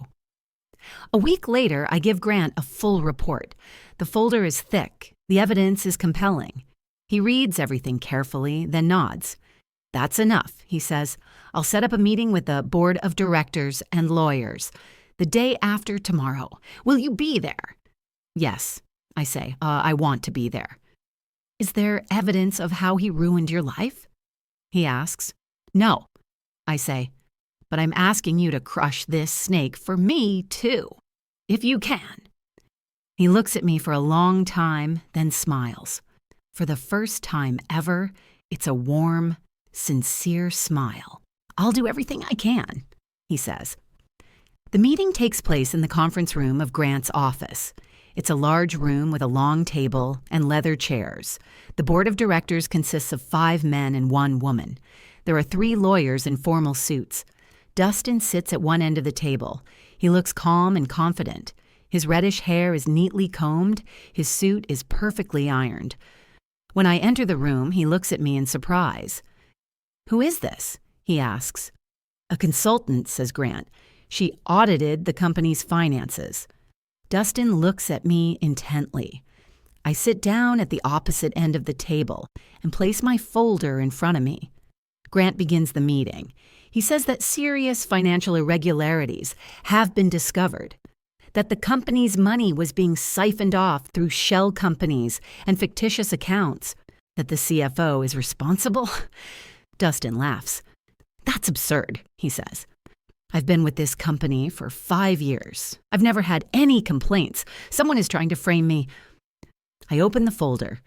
Speaker 1: A week later, I give Grant a full report. The folder is thick. The evidence is compelling. He reads everything carefully, then nods. That's enough, he says. I'll set up a meeting with the board of directors and lawyers. The day after tomorrow. Will you be there? Yes, I say. I want to be there. Is there evidence of how he ruined your life? He asks. No, I say. But I'm asking you to crush this snake for me, too. If you can. He looks at me for a long time, then smiles. For the first time ever, it's a warm, sincere smile. I'll do everything I can, he says. The meeting takes place in the conference room of Grant's office. It's a large room with a long table and leather chairs. The board of directors consists of 5 men and 1 woman. There are 3 lawyers in formal suits. Dustin sits at one end of the table. He looks calm and confident. His reddish hair is neatly combed. His suit is perfectly ironed. When I enter the room, he looks at me in surprise. Who is this? He asks. A consultant, says Grant. She audited the company's finances. Dustin looks at me intently. I sit down at the opposite end of the table and place my folder in front of me. Grant begins the meeting. He says that serious financial irregularities have been discovered, that the company's money was being siphoned off through shell companies and fictitious accounts, that the CFO is responsible. Dustin laughs. That's absurd, he says. I've been with this company for 5 years. I've never had any complaints. Someone is trying to frame me. I open the folder.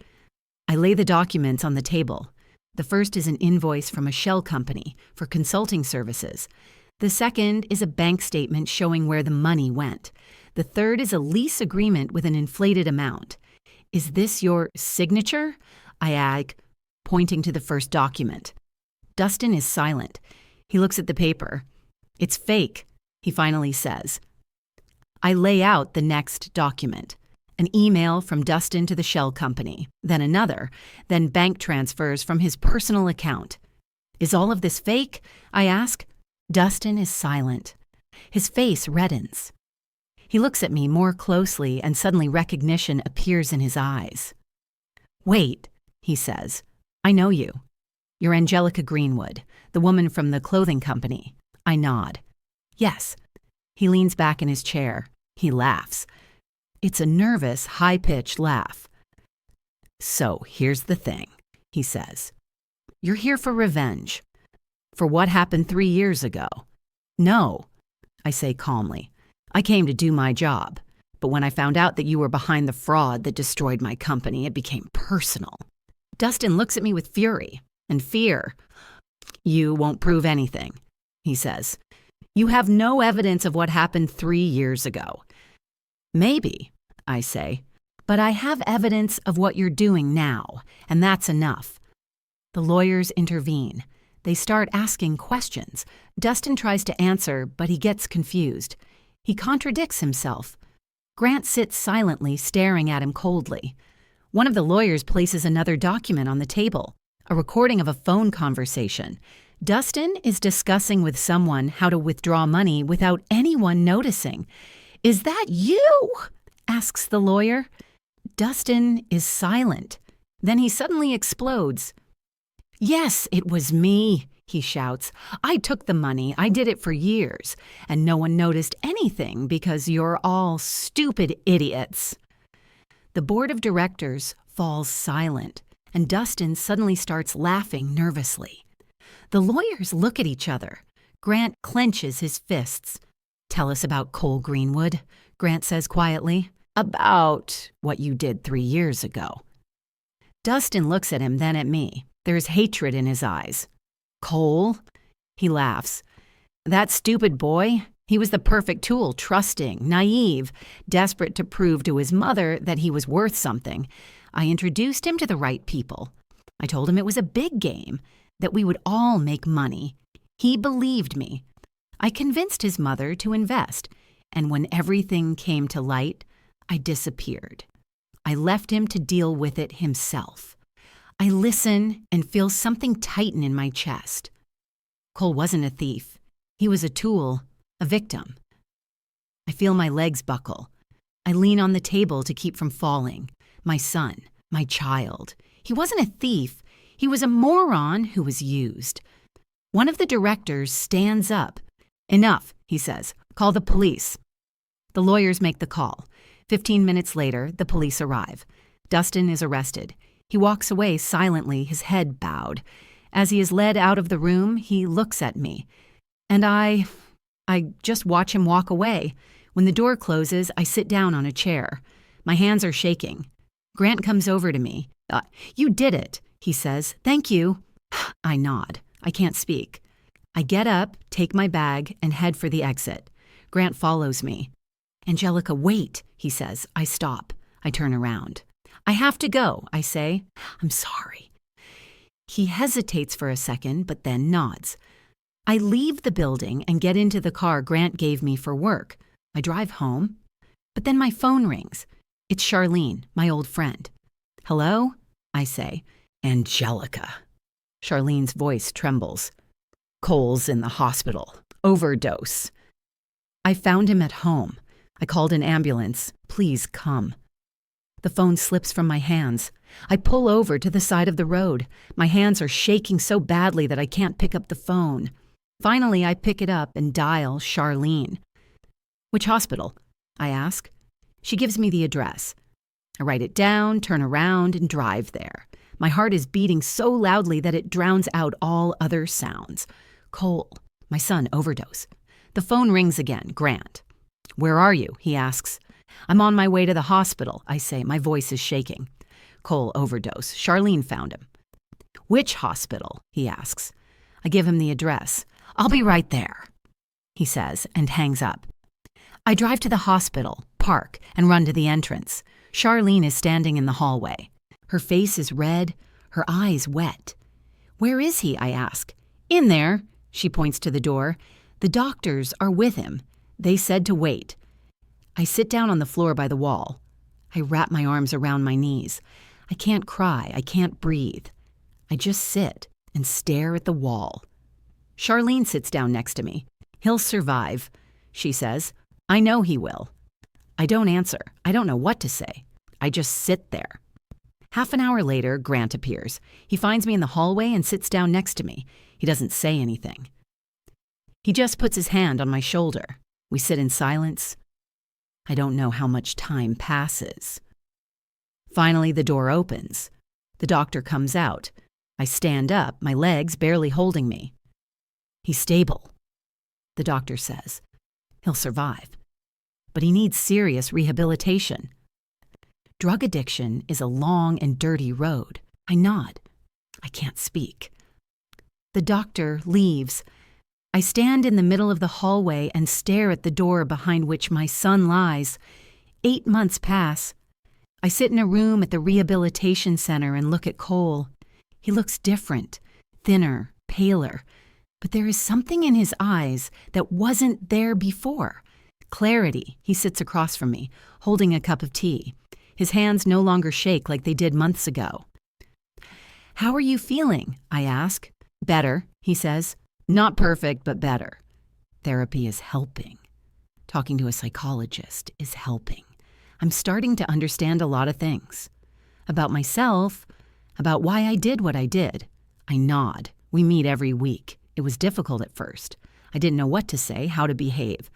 Speaker 1: I lay the documents on the table. The first is an invoice from a shell company for consulting services. The second is a bank statement showing where the money went. The third is a lease agreement with an inflated amount. Is this your signature? I ask, pointing to the first document. Dustin is silent. He looks at the paper. It's fake, he finally says. I lay out the next document. An email from Dustin to the shell company, then another, then bank transfers from his personal account. Is all of this fake? I ask. Dustin is silent. His face reddens. He looks at me more closely and suddenly recognition appears in his eyes. Wait, he says. I know you. You're Angelica Greenwood, the woman from the clothing company. I nod. Yes. He leans back in his chair. He laughs. It's a nervous, high-pitched laugh. So here's the thing, he says. You're here for revenge. For what happened 3 years ago. No, I say calmly. I came to do my job. But when I found out that you were behind the fraud that destroyed my company, it became personal. Dustin looks at me with fury and fear. You won't prove anything, he says. You have no evidence of what happened 3 years ago. Maybe, I say, but I have evidence of what you're doing now, and that's enough. The lawyers intervene. They start asking questions. Dustin tries to answer, but he gets confused. He contradicts himself. Grant sits silently, staring at him coldly. One of the lawyers places another document on the table, a recording of a phone conversation. Dustin is discussing with someone how to withdraw money without anyone noticing. "Is that you?" asks the lawyer. Dustin is silent. Then he suddenly explodes. "Yes, it was me," he shouts. "I took the money. I did it for years. And no one noticed anything because you're all stupid idiots." The board of directors falls silent, and Dustin suddenly starts laughing nervously. The lawyers look at each other. Grant clenches his fists. "Tell us about Cole Greenwood," Grant says quietly. "About what you did 3 years ago." Dustin looks at him, then at me. There's hatred in his eyes. "Cole?" He laughs. "That stupid boy? He was the perfect tool, trusting, naive, desperate to prove to his mother that he was worth something. I introduced him to the right people. I told him it was a big game, that we would all make money. He believed me. I convinced his mother to invest, and when everything came to light, I disappeared. I left him to deal with it himself. I listen and feel something tighten in my chest. Cole wasn't a thief. He was a tool, a victim. I feel my legs buckle. I lean on the table to keep from falling. My son, my child. He wasn't a thief. He was a moron who was used. One of the directors stands up. "Enough," he says. "Call the police." The lawyers make the call. 15 minutes later, the police arrive. Dustin is arrested. He walks away silently, his head bowed. As he is led out of the room, he looks at me. And I just watch him walk away. When the door closes, I sit down on a chair. My hands are shaking. Grant comes over to me. "You did it," he says. "Thank you." I nod. I can't speak. I get up, take my bag, and head for the exit. Grant follows me. "Angelica, wait," he says. I stop. I turn around. "I have to go," I say. "I'm sorry." He hesitates for a second, but then nods. I leave the building and get into the car Grant gave me for work. I drive home, but then my phone rings. It's Charlene, my old friend. "Hello?" I say. "Angelica." Charlene's voice trembles. "Cole's in the hospital. Overdose." "I found him at home. I called an ambulance. Please come." The phone slips from my hands. I pull over to the side of the road. My hands are shaking so badly that I can't pick up the phone. Finally, I pick it up and dial Charlene. "Which hospital?" I ask. She gives me the address. I write it down, turn around, and drive there. My heart is beating so loudly that it drowns out all other sounds. Cole, my son, overdose. The phone rings again. Grant. "Where are you?" he asks. "I'm on my way to the hospital," I say. My voice is shaking. "Cole overdose. Charlene found him." "Which hospital?" he asks. I give him the address. "I'll be right there," he says, and hangs up. I drive to the hospital, park, and run to the entrance. Charlene is standing in the hallway. Her face is red, her eyes wet. "Where is he?" I ask. "In there," she points to the door. "The doctors are with him. They said to wait." I sit down on the floor by the wall. I wrap my arms around my knees. I can't cry. I can't breathe. I just sit and stare at the wall. Charlene sits down next to me. "He'll survive," she says. "I know he will." I don't answer. I don't know what to say. I just sit there. Half an hour later, Grant appears. He finds me in the hallway and sits down next to me. He doesn't say anything. He just puts his hand on my shoulder. We sit in silence. I don't know how much time passes. Finally, the door opens. The doctor comes out. I stand up, my legs barely holding me. "He's stable," the doctor says. "He'll survive. But he needs serious rehabilitation." Drug addiction is a long and dirty road. I nod. I can't speak. The doctor leaves. I stand in the middle of the hallway and stare at the door behind which my son lies. 8 months pass. I sit in a room at the rehabilitation center and look at Cole. He looks different, thinner, paler, but there is something in his eyes that wasn't there before. Clarity. He sits across from me, holding a cup of tea. His hands no longer shake like they did months ago. "How are you feeling?" I ask. Better, he says. Not perfect, but better. Therapy is helping. Talking to a psychologist is helping. I'm starting to understand a lot of things. About myself, about why I did what I did. I nod. We meet every week. It was difficult at first. I didn't know what to say, how to behave.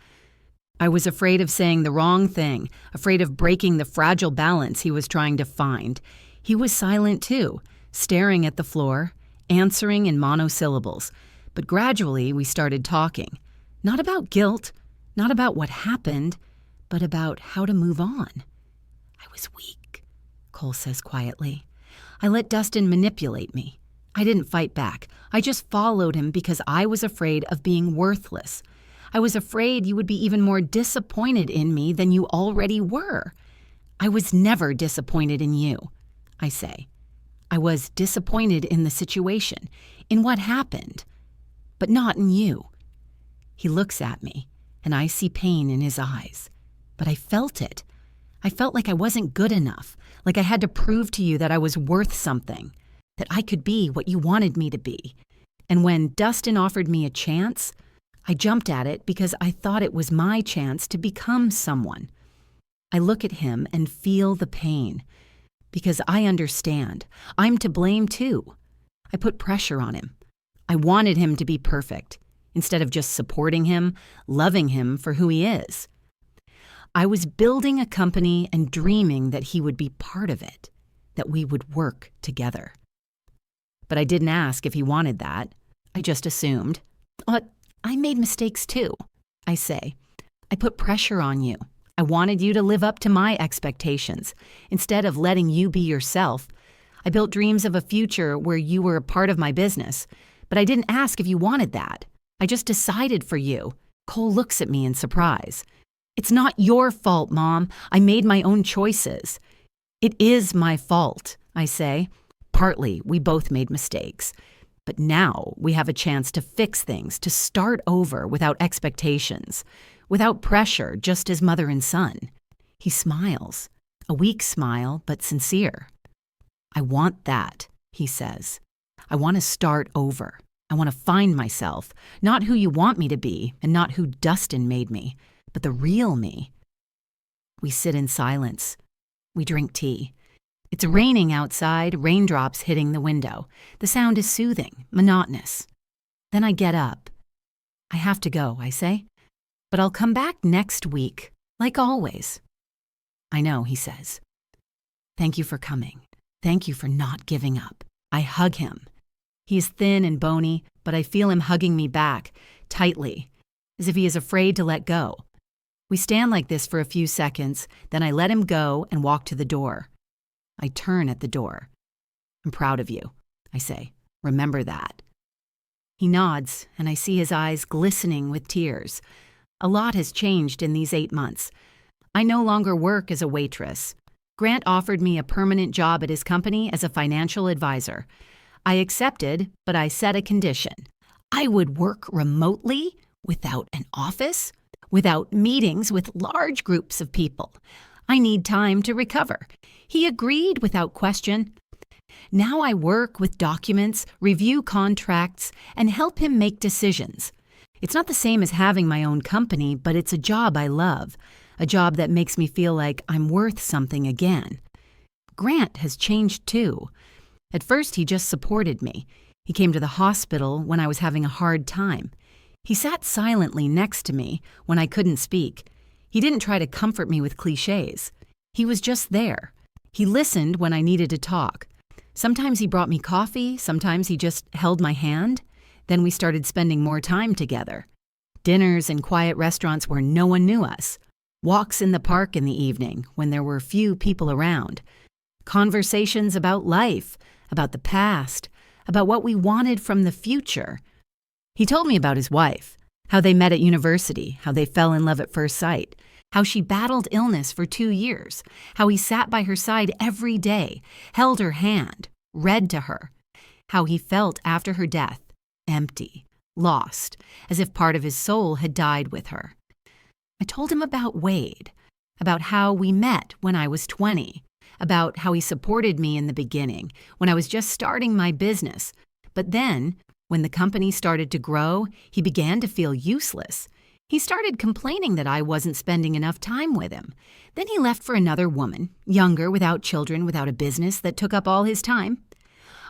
Speaker 1: I was afraid of saying the wrong thing, afraid of breaking the fragile balance he was trying to find. He was silent too, staring at the floor, answering in monosyllables. But gradually we started talking. Not about guilt, not about what happened, but about how to move on. I was weak, Cole says quietly. I let Dustin manipulate me. I didn't fight back. I just followed him because I was afraid of being worthless. I was afraid you would be even more disappointed in me than you already were. I was never disappointed in you, I say. I was disappointed in the situation, in what happened, but not in you. He looks at me, and I see pain in his eyes. But I felt it. I felt like I wasn't good enough, like I had to prove to you that I was worth something, that I could be what you wanted me to be. And when Dustin offered me a chance, I jumped at it because I thought it was my chance to become someone. I look at him and feel the pain, because I understand. I'm to blame too. I put pressure on him. I wanted him to be perfect, instead of just supporting him, loving him for who he is. I was building a company and dreaming that he would be part of it, that we would work together. But I didn't ask if he wanted that. I just assumed. I made mistakes too, I say. I put pressure on you. I wanted you to live up to my expectations, instead of letting you be yourself. I built dreams of a future where you were a part of my business, but I didn't ask if you wanted that. I just decided for you. Cole looks at me in surprise. It's not your fault, Mom. I made my own choices. It is my fault, I say. Partly, we both made mistakes. But now we have a chance to fix things, to start over without expectations, without pressure, just as mother and son. He smiles, a weak smile, but sincere. I want that, he says. I want to start over. I want to find myself, not who you want me to be and not who Dustin made me, but the real me. We sit in silence. We drink tea. It's raining outside, raindrops hitting the window. The sound is soothing, monotonous. Then I get up. I have to go, I say. But I'll come back next week, like always. I know, he says. Thank you for coming. Thank you for not giving up. I hug him. He is thin and bony, but I feel him hugging me back, tightly, as if he is afraid to let go. We stand like this for a few seconds, then I let him go and walk to the door. I turn at the door. I'm proud of you, I say. Remember that. He nods, and I see his eyes glistening with tears. A lot has changed in these 8 months. I no longer work as a waitress. Grant offered me a permanent job at his company as a financial advisor. I accepted, but I set a condition. I would work remotely, without an office, without meetings with large groups of people. I need time to recover. He agreed without question. Now I work with documents, review contracts, and help him make decisions. It's not the same as having my own company, but it's a job I love, a job that makes me feel like I'm worth something again. Grant has changed too. At first, he just supported me. He came to the hospital when I was having a hard time. He sat silently next to me when I couldn't speak. He didn't try to comfort me with cliches. He was just there. He listened when I needed to talk. Sometimes he brought me coffee, sometimes he just held my hand. Then we started spending more time together. Dinners in quiet restaurants where no one knew us. Walks in the park in the evening when there were few people around. Conversations about life, about the past, about what we wanted from the future. He told me about his wife, how they met at university, how they fell in love at first sight, how she battled illness for 2 years, how he sat by her side every day, held her hand, read to her, how he felt after her death, empty, lost, as if part of his soul had died with her. I told him about Wade, about how we met when I was 20, about how he supported me in the beginning, when I was just starting my business. But then, When the company started to grow, he began to feel useless. He started complaining that I wasn't spending enough time with him. Then he left for another woman, younger, without children, without a business that took up all his time.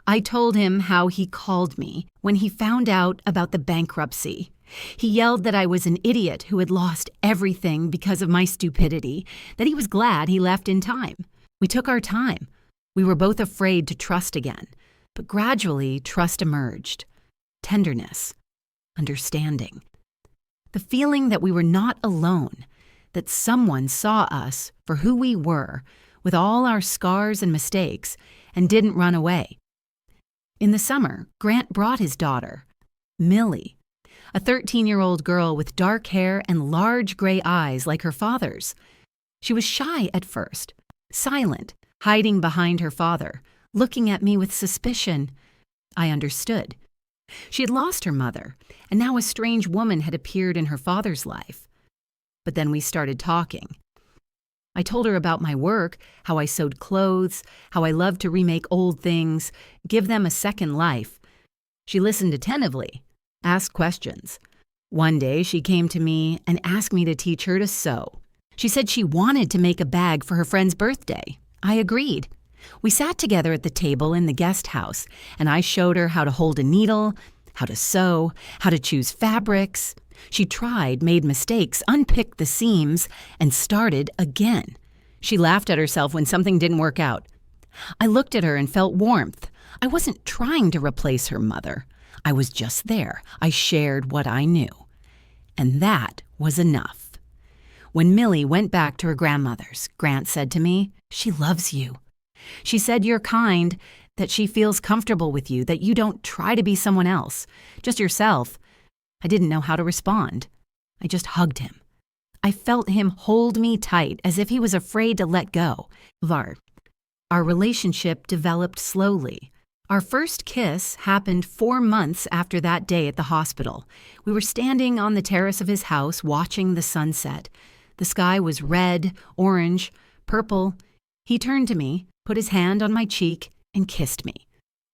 Speaker 1: I told him how he called me when he found out about the bankruptcy. He yelled that I was an idiot who had lost everything because of my stupidity, that he was glad he left in time. We took our time. We were both afraid to trust again, but gradually trust emerged. Tenderness, understanding. The feeling that we were not alone, that someone saw us for who we were, with all our scars and mistakes, and didn't run away. In the summer, Grant brought his daughter, Millie, a 13-year-old girl with dark hair and large gray eyes like her father's. She was shy at first, silent, hiding behind her father, looking at me with suspicion. I understood. She had lost her mother, and now a strange woman had appeared in her father's life. But then we started talking. I told her about my work, how I sewed clothes, how I loved to remake old things, give them a second life. She listened attentively, asked questions. One day she came to me and asked me to teach her to sew. She said she wanted to make a bag for her friend's birthday. I agreed. We sat together at the table in the guest house, and I showed her how to hold a needle, how to sew, how to choose fabrics. She tried, made mistakes, unpicked the seams, and started again. She laughed at herself when something didn't work out. I looked at her and felt warmth. I wasn't trying to replace her mother. I was just there. I shared what I knew. And that was enough. When Millie went back to her grandmother's, Grant said to me, "She loves you. She said you're kind, that she feels comfortable with you, that you don't try to be someone else, just yourself." I didn't know how to respond. I just hugged him. I felt him hold me tight as if he was afraid to let go. Our relationship developed slowly. Our first kiss happened 4 months after that day at the hospital. We were standing on the terrace of his house watching the sunset. The sky was red, orange, purple. He turned to me, put his hand on my cheek, and kissed me.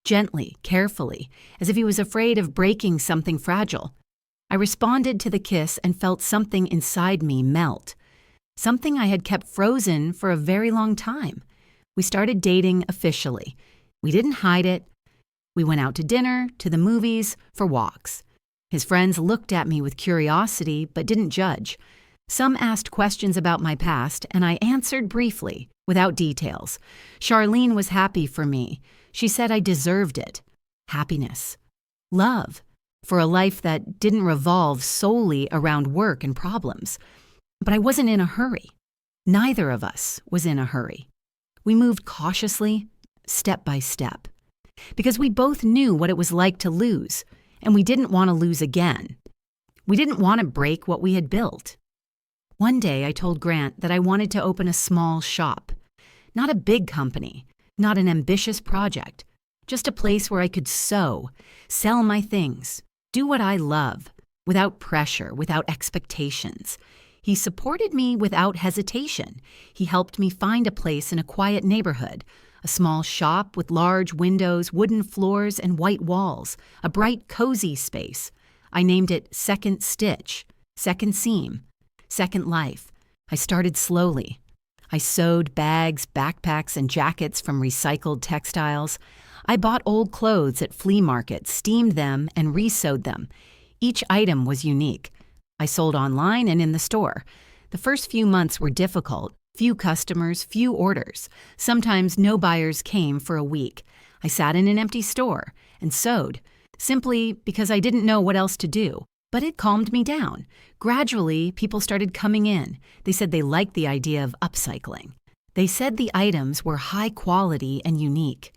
Speaker 1: Gently, carefully, as if he was afraid of breaking something fragile. I responded to the kiss and felt something inside me melt. Something I had kept frozen for a very long time. We started dating officially. We didn't hide it. We went out to dinner, to the movies, for walks. His friends looked at me with curiosity but didn't judge. Some asked questions about my past, and I answered briefly, without details. Charlene was happy for me. She said I deserved it. Happiness. Love. For a life that didn't revolve solely around work and problems. But I wasn't in a hurry. Neither of us was in a hurry. We moved cautiously, step by step, because we both knew what it was like to lose, and we didn't want to lose again. We didn't want to break what we had built. One day I told Grant that I wanted to open a small shop. Not a big company, not an ambitious project, just a place where I could sew, sell my things, do what I love, without pressure, without expectations. He supported me without hesitation. He helped me find a place in a quiet neighborhood, a small shop with large windows, wooden floors, and white walls, a bright, cozy space. I named it Second Stitch, Second Seam, Second Life. I started slowly. I sewed bags, backpacks, and jackets from recycled textiles. I bought old clothes at flea markets, steamed them, and re-sewed them. Each item was unique. I sold online and in the store. The first few months were difficult. Few customers, few orders. Sometimes no buyers came for a week. I sat in an empty store and sewed, simply because I didn't know what else to do. But it calmed me down. Gradually, people started coming in. They said they liked the idea of upcycling. They said the items were high quality and unique.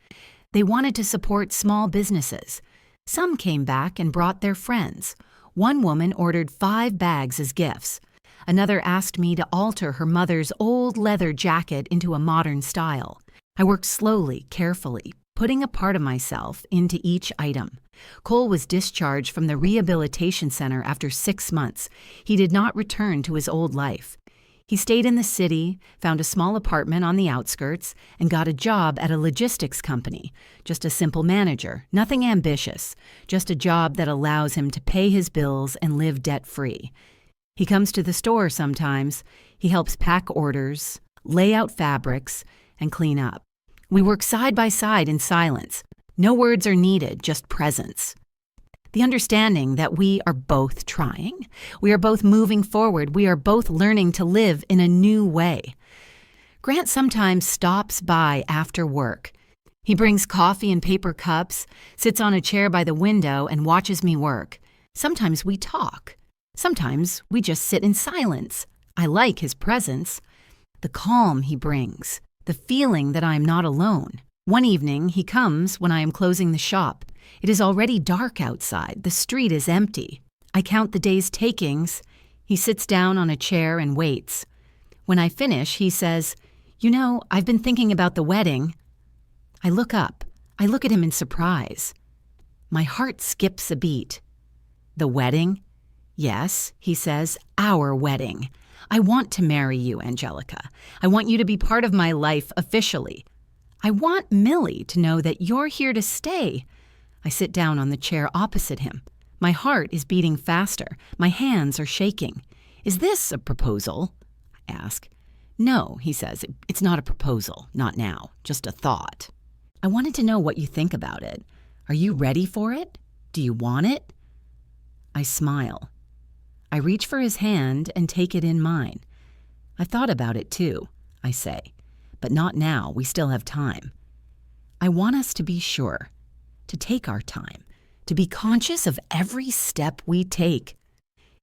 Speaker 1: They wanted to support small businesses. Some came back and brought their friends. One woman ordered 5 bags as gifts. Another asked me to alter her mother's old leather jacket into a modern style. I worked slowly, carefully, putting a part of myself into each item. Cole was discharged from the rehabilitation center after 6 months. He did not return to his old life. He stayed in the city, found a small apartment on the outskirts, and got a job at a logistics company. Just a simple manager, nothing ambitious, just a job that allows him to pay his bills and live debt-free. He comes to the store sometimes. He helps pack orders, lay out fabrics, and clean up. We work side by side in silence. No words are needed, just presence. The understanding that we are both trying, we are both moving forward, we are both learning to live in a new way. Grant sometimes stops by after work. He brings coffee in paper cups, sits on a chair by the window, and watches me work. Sometimes we talk. Sometimes we just sit in silence. I like his presence, the calm he brings, the feeling that I am not alone. One evening, he comes when I am closing the shop. It is already dark outside. The street is empty. I count the day's takings. He sits down on a chair and waits. When I finish, he says, "You know, I've been thinking about the wedding." I look up. I look at him in surprise. My heart skips a beat. "The wedding?" "Yes," he says, "our wedding. I want to marry you, Angelica. I want you to be part of my life officially. I want Millie to know that you're here to stay." I sit down on the chair opposite him. My heart is beating faster. My hands are shaking. "Is this a proposal?" I ask. "No," he says. "It's not a proposal. Not now. Just a thought. I wanted to know what you think about it. Are you ready for it? Do you want it?" I smile. I reach for his hand and take it in mine. "I thought about it too," I say. "But not now. We still have time. I want us to be sure, to take our time, to be conscious of every step we take."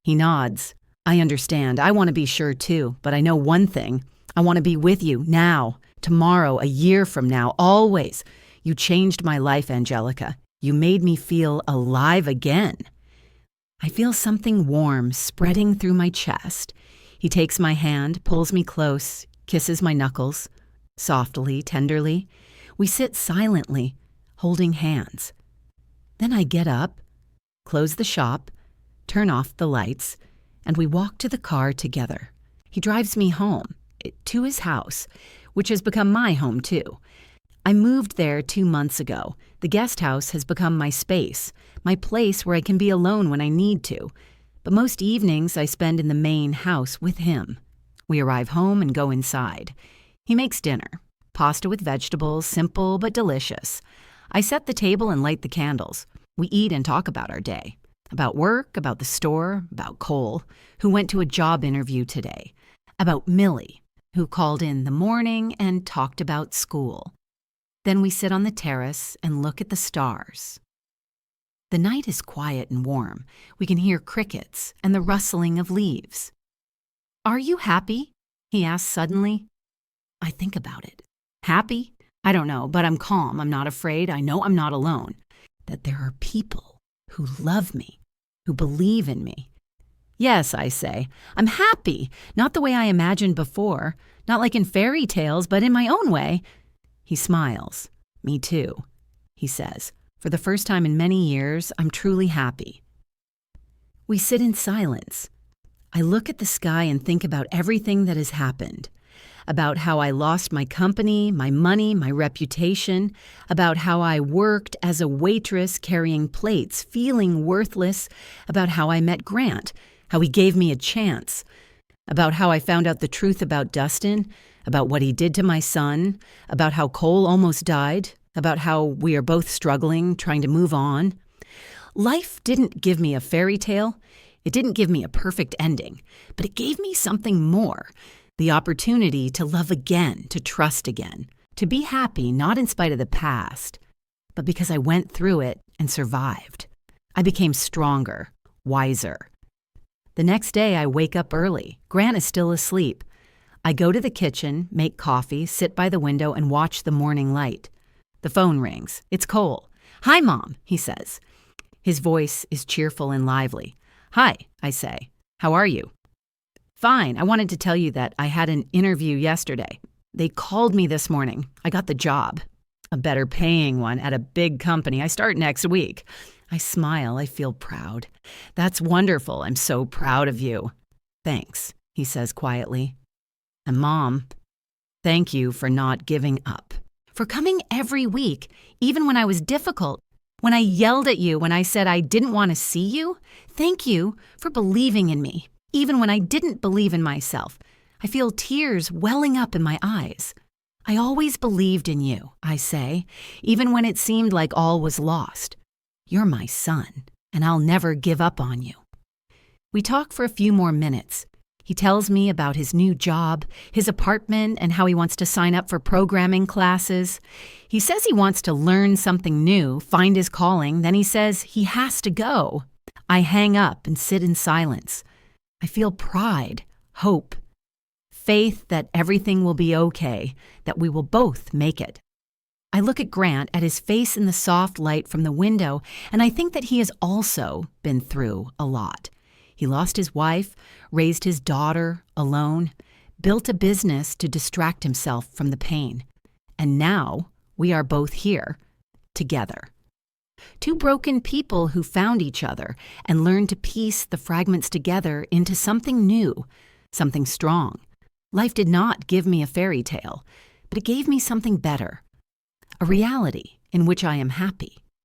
Speaker 1: He nods. "I understand. I want to be sure too, but I know one thing. I want to be with you now, tomorrow, a year from now, always. You changed my life, Angelica. You made me feel alive again." I feel something warm spreading through my chest. He takes my hand, pulls me close, kisses my knuckles. Softly, tenderly, we sit silently, holding hands. Then I get up, close the shop, turn off the lights, and we walk to the car together. He drives me home, to his house, which has become my home too. I moved there 2 months ago. The guest house has become my space, my place where I can be alone when I need to. But most evenings I spend in the main house with him. We arrive home and go inside. He makes dinner, pasta with vegetables, simple but delicious. I set the table and light the candles. We eat and talk about our day, about work, about the store, about Cole, who went to a job interview today, about Millie, who called in the morning and talked about school. Then we sit on the terrace and look at the stars. The night is quiet and warm. We can hear crickets and the rustling of leaves. "Are you happy?" he asks suddenly. I think about it. Happy? I don't know, but I'm calm. I'm not afraid. I know I'm not alone. That there are people who love me, who believe in me. "Yes," I say. "I'm happy. Not the way I imagined before. Not like in fairy tales, but in my own way." He smiles. "Me too," he says. "For the first time in many years, I'm truly happy." We sit in silence. I look at the sky and think about everything that has happened. About how I lost my company, my money, my reputation. About how I worked as a waitress carrying plates, feeling worthless. About how I met Grant, how he gave me a chance. About how I found out the truth about Dustin. About what he did to my son. About how Cole almost died. About how we are both struggling, trying to move on. Life didn't give me a fairy tale. It didn't give me a perfect ending, but it gave me something more. The opportunity to love again, to trust again, to be happy not in spite of the past, but because I went through it and survived. I became stronger, wiser. The next day I wake up early. Grant is still asleep. I go to the kitchen, make coffee, sit by the window, and watch the morning light. The phone rings. It's Cole. "Hi, Mom," he says. His voice is cheerful and lively. "Hi," I say. "How are you?" "Fine. I wanted to tell you that I had an interview yesterday. They called me this morning. I got the job. A better paying one at a big company. I start next week." I smile. I feel proud. "That's wonderful. I'm so proud of you." "Thanks," he says quietly. And Mom, thank you for not giving up. For coming every week, even when I was difficult. When I yelled at you when I said I didn't want to see you. Thank you for believing in me, even when I didn't believe in myself. I feel tears welling up in my eyes. I always believed in you, I say, even when it seemed like all was lost. You're my son, and I'll never give up on you. We talk for a few more minutes. He tells me about his new job, his apartment, and how he wants to sign up for programming classes. He says he wants to learn something new, find his calling, then he says he has to go. I hang up and sit in silence. I feel pride, hope, faith that everything will be okay, that we will both make it. I look at Grant, at his face in the soft light from the window, and I think that he has also been through a lot. He lost his wife, raised his daughter alone, built a business to distract himself from the pain. And now we are both here, together. Two broken people who found each other and learned to piece the fragments together into something new, something strong. Life did not give me a fairy tale, but it gave me something better. A reality in which I am happy.